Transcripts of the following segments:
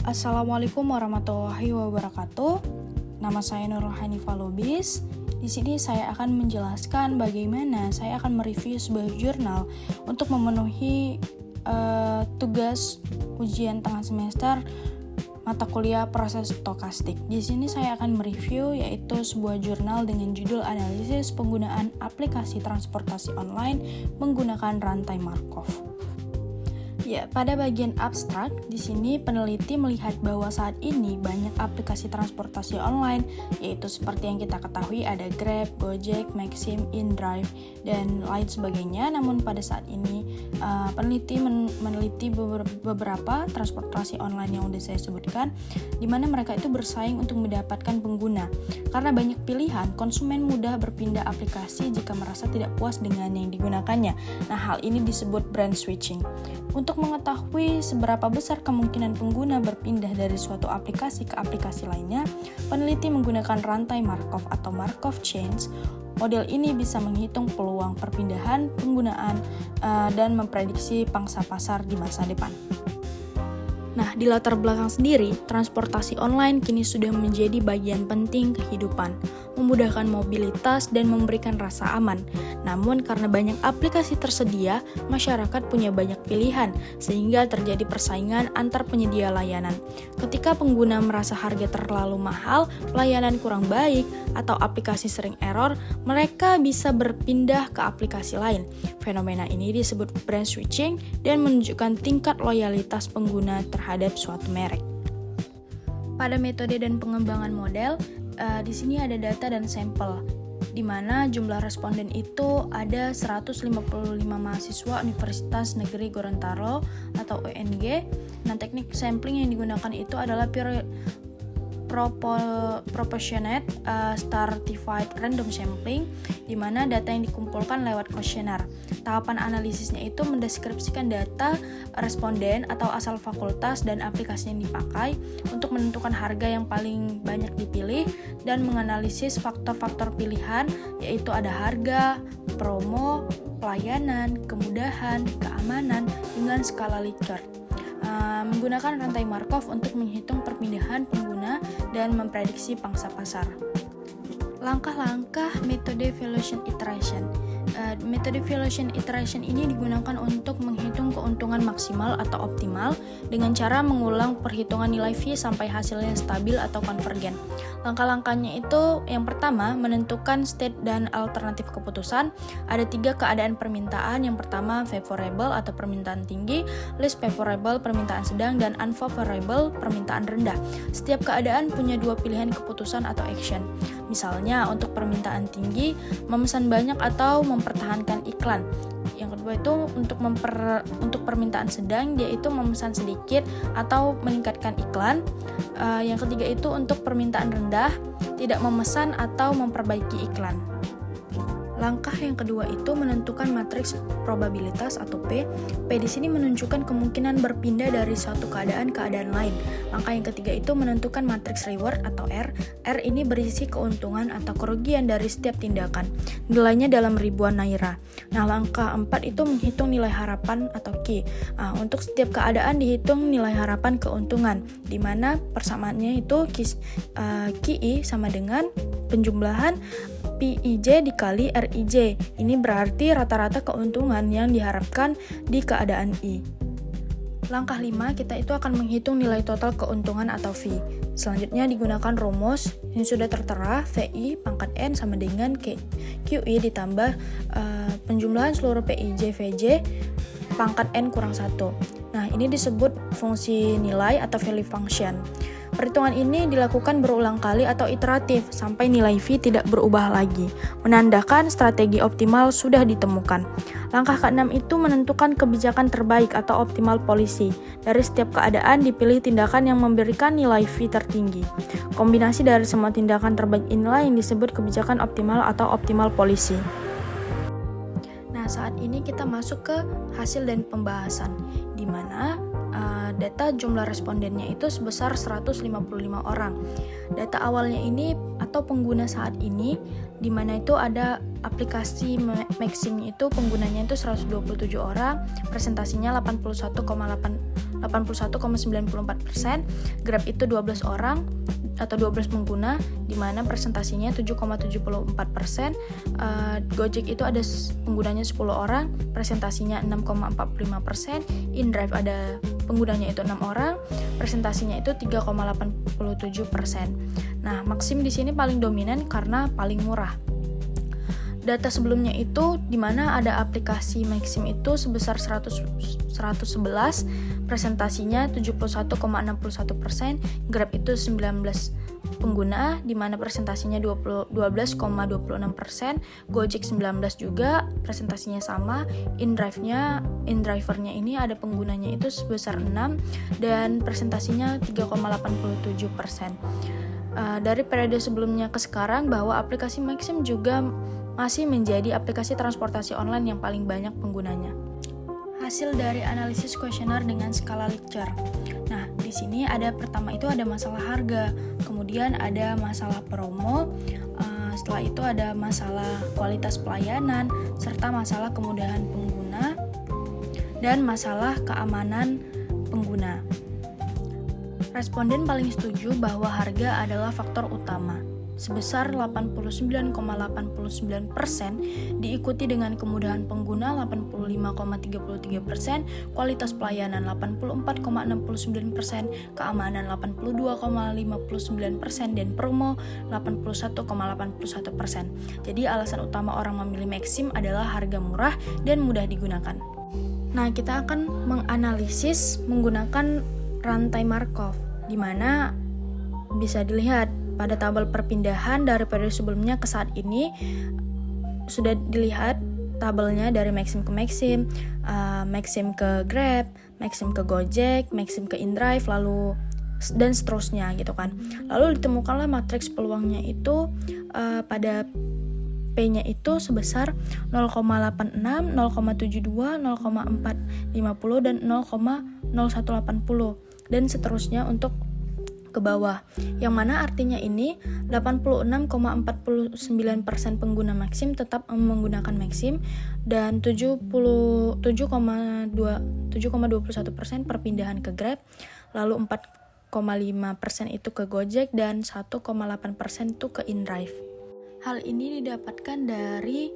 Assalamualaikum warahmatullahi wabarakatuh. Nama saya Nurul Hanifah Lubis. Di sini saya akan menjelaskan bagaimana saya akan mereview sebuah jurnal untuk memenuhi tugas ujian tengah semester mata kuliah proses stokastik. Di sini saya akan mereview yaitu sebuah jurnal dengan judul analisis penggunaan aplikasi transportasi online menggunakan rantai Markov. Ya, pada bagian abstrak, di sini peneliti melihat bahwa saat ini banyak aplikasi transportasi online, yaitu seperti yang kita ketahui ada Grab, Gojek, Maxim, InDrive, dan lain sebagainya. Namun pada saat ini peneliti meneliti beberapa transportasi online yang sudah saya sebutkan, di mana mereka itu bersaing untuk mendapatkan pengguna. Karena banyak pilihan, konsumen mudah berpindah aplikasi jika merasa tidak puas dengan yang digunakannya. Nah, hal ini disebut brand switching. Untuk mengetahui seberapa besar kemungkinan pengguna berpindah dari suatu aplikasi ke aplikasi lainnya, peneliti menggunakan rantai Markov atau Markov chains. Model ini bisa menghitung peluang perpindahan penggunaan dan memprediksi pangsa pasar di masa depan. Nah, di latar belakang sendiri, transportasi online kini sudah menjadi bagian penting kehidupan, memudahkan mobilitas dan memberikan rasa aman. Namun, karena banyak aplikasi tersedia, masyarakat punya banyak pilihan, sehingga terjadi persaingan antar penyedia layanan. Ketika pengguna merasa harga terlalu mahal, pelayanan kurang baik, atau aplikasi sering error, mereka bisa berpindah ke aplikasi lain. Fenomena ini disebut brand switching dan menunjukkan tingkat loyalitas pengguna terhadap suatu merek. Pada metode dan pengembangan model, di sini ada data dan sampel, di mana jumlah responden itu ada 155 mahasiswa Universitas Negeri Gorontalo atau UNG. Nah, teknik sampling yang digunakan itu adalah proportionate stratified random sampling, di mana data yang dikumpulkan lewat kuesioner. Tahapan analisisnya itu mendeskripsikan data responden atau asal fakultas dan aplikasi yang dipakai untuk menentukan harga yang paling banyak dipilih dan menganalisis faktor-faktor pilihan, yaitu ada harga, promo, pelayanan, kemudahan, keamanan dengan skala Likert. Menggunakan rantai Markov untuk menghitung perpindahan pengguna dan memprediksi pangsa pasar. Langkah-langkah metode valuation iteration. Metode valuation iteration ini digunakan untuk menghitung keuntungan maksimal atau optimal dengan cara mengulang perhitungan nilai V sampai hasilnya stabil atau konvergen. Langkah-langkahnya itu yang pertama, menentukan state dan alternatif keputusan. Ada 3 keadaan permintaan. Yang pertama, favorable atau permintaan tinggi, least favorable permintaan sedang, dan unfavorable permintaan rendah. Setiap keadaan punya 2 pilihan keputusan atau action. Misalnya, untuk permintaan tinggi, memesan banyak atau mempertahankan iklan. Yang kedua itu untuk permintaan sedang, yaitu memesan sedikit atau meningkatkan iklan. Yang ketiga itu untuk permintaan rendah, tidak memesan atau memperbaiki iklan. Langkah yang kedua itu menentukan matriks probabilitas atau P. P di sini menunjukkan kemungkinan berpindah dari suatu keadaan ke keadaan lain. Langkah yang ketiga itu menentukan matriks reward atau R. R ini berisi keuntungan atau kerugian dari setiap tindakan. Nilainya dalam ribuan naira. Nah, langkah 4 itu menghitung nilai harapan atau Q. Untuk setiap keadaan dihitung nilai harapan keuntungan, di mana persamaannya itu QI sama dengan penjumlahan PIJ dikali RIJ. Ini berarti rata-rata keuntungan yang diharapkan di keadaan I. Langkah 5, kita itu akan menghitung nilai total keuntungan atau V. Selanjutnya digunakan rumus yang sudah tertera, VI pangkat N sama dengan QI ditambah penjumlahan seluruh PIJ VJ pangkat N kurang 1. Nah, ini disebut fungsi nilai atau value function. Perhitungan ini dilakukan berulang kali atau iteratif sampai nilai V tidak berubah lagi, menandakan strategi optimal sudah ditemukan. Langkah ke-6 itu menentukan kebijakan terbaik atau optimal policy. Dari setiap keadaan dipilih tindakan yang memberikan nilai V tertinggi. Kombinasi dari semua tindakan terbaik inilah yang disebut kebijakan optimal atau optimal policy. Nah, saat ini kita masuk ke hasil dan pembahasan, di mana data jumlah respondennya itu sebesar 155 orang. Data awalnya ini atau pengguna saat ini, di mana itu ada aplikasi Maxim itu penggunanya itu 127 orang, presentasinya 81,8 81,94%, Grab itu 12 orang atau 12 pengguna, di mana presentasinya 7,74%, Gojek itu ada penggunanya 10 orang, presentasinya 6,45%, InDrive ada penggunanya itu 6 orang, presentasinya itu 3,87%. Nah, Maxim di sini paling dominan karena paling murah. Data sebelumnya itu di mana ada aplikasi Maxim itu sebesar 111, presentasinya 71,61%, Grab itu 19 pengguna di mana presentasinya 12,26%, Gojek 19 juga, presentasinya sama, InDrivernya ini ada penggunanya itu sebesar 6 dan presentasinya 3,87%. Dari periode sebelumnya ke sekarang bahwa aplikasi Maxim juga masih menjadi aplikasi transportasi online yang paling banyak penggunanya. Hasil dari analisis kuesioner dengan skala Likert. Nah, di sini ada pertama itu ada masalah harga, kemudian ada masalah promo, setelah itu ada masalah kualitas pelayanan, serta masalah kemudahan pengguna, dan masalah keamanan pengguna. Responden paling setuju bahwa harga adalah faktor utama, sebesar 89,89%, diikuti dengan kemudahan pengguna 85,33%, kualitas pelayanan 84,69%, keamanan 82,59%, dan promo 81,81%. Jadi alasan utama orang memilih Maxim adalah harga murah dan mudah digunakan. Nah, kita akan menganalisis menggunakan rantai Markov, di mana bisa dilihat pada tabel perpindahan dari periode sebelumnya ke saat ini sudah dilihat tabelnya dari Maxim ke Maxim, Maxim ke Grab, Maxim ke Gojek, Maxim ke InDrive, lalu dan seterusnya gitu kan. Lalu ditemukanlah matriks peluangnya itu pada P-nya itu sebesar 0,86, 0,72, 0,450 dan 0,0180 dan seterusnya untuk ke bawah, yang mana artinya ini 86,49% pengguna Maxim tetap menggunakan Maxim dan 7,21% perpindahan ke Grab, lalu 4,5% itu ke Gojek dan 1,8% itu ke InDrive. Hal ini didapatkan dari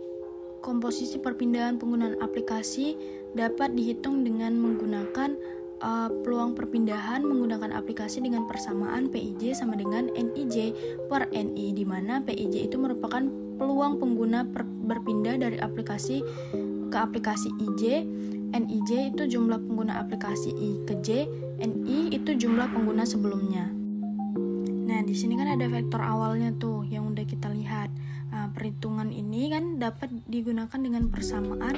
komposisi perpindahan penggunaan aplikasi dapat dihitung dengan menggunakan peluang perpindahan menggunakan aplikasi dengan persamaan PIJ sama dengan NIJ per NI, di mana PIJ itu merupakan peluang pengguna berpindah dari aplikasi ke aplikasi IJ, NIJ itu jumlah pengguna aplikasi I ke J, NI itu jumlah pengguna sebelumnya. Nah, di sini kan ada vektor awalnya tuh yang udah kita lihat. Perhitungan ini kan dapat digunakan dengan persamaan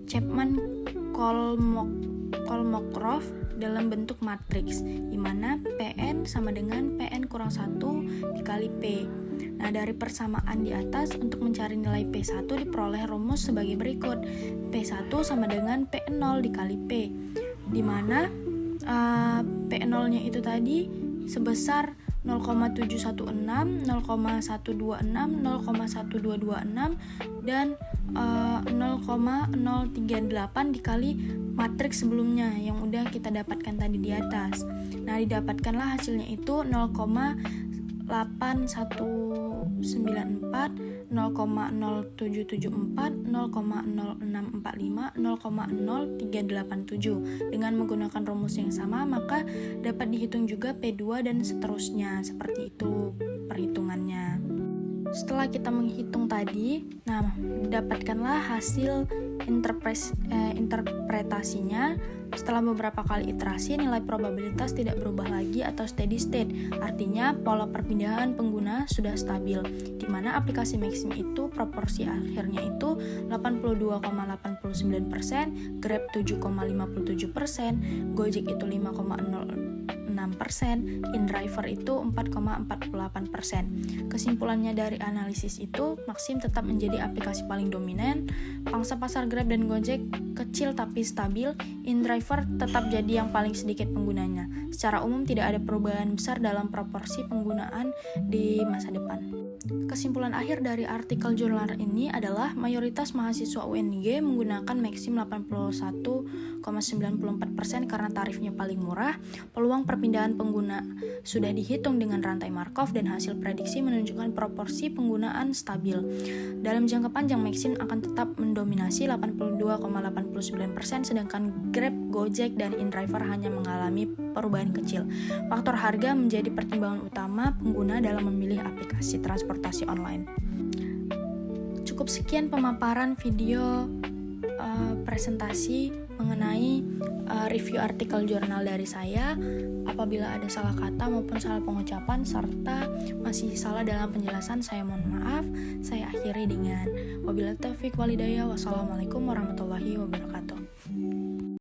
Chapman-Kolmogorov dalam bentuk matriks, di mana PN sama dengan PN kurang 1 dikali P. Nah, dari persamaan di atas untuk mencari nilai P1 diperoleh rumus sebagai berikut. P1 sama dengan P0 dikali P, di mana P0-nya itu tadi sebesar 0,716, 0,126, 0,1226 dan 0,038 dikali matriks sebelumnya yang udah kita dapatkan tadi di atas. Nah, didapatkanlah hasilnya itu 0,8194, 0,0774, 0,0645, 0,0387. Dengan menggunakan rumus yang sama, maka dapat dihitung juga P2 dan seterusnya. Seperti itu perhitungannya. Setelah kita menghitung tadi, nah, dapatkanlah hasil interpretasinya. Setelah beberapa kali iterasi, nilai probabilitas tidak berubah lagi atau steady state. Artinya pola perpindahan pengguna sudah stabil, di mana aplikasi Maxim itu proporsi akhirnya itu 82,89%, Grab 7,57%, Gojek itu 5,06%, InDriver itu 4,48%. Kesimpulannya dari analisis itu, Maxim tetap menjadi aplikasi paling dominan. Pangsa pasar Grab dan Gojek kecil tapi stabil. InDriver tetap jadi yang paling sedikit penggunanya. Secara umum tidak ada perubahan besar dalam proporsi penggunaan di masa depan. Kesimpulan akhir dari artikel jurnal ini adalah mayoritas mahasiswa UNY menggunakan Maxim 81,94%, 4% karena tarifnya paling murah. Peluang perpindahan pengguna sudah dihitung dengan rantai Markov dan hasil prediksi menunjukkan proporsi penggunaan stabil. Dalam jangka panjang, Maxim akan tetap mendominasi 82,89%, sedangkan Grab, Gojek, dan InDriver hanya mengalami perubahan kecil. Faktor harga menjadi pertimbangan utama pengguna dalam memilih aplikasi transportasi online. Cukup sekian pemaparan video presentasi mengenai review artikel jurnal dari saya. Apabila ada salah kata maupun salah pengucapan serta masih salah dalam penjelasan, saya mohon maaf. Saya akhiri dengan wabillahi taufiq walhidayah. Wassalamualaikum warahmatullahi wabarakatuh.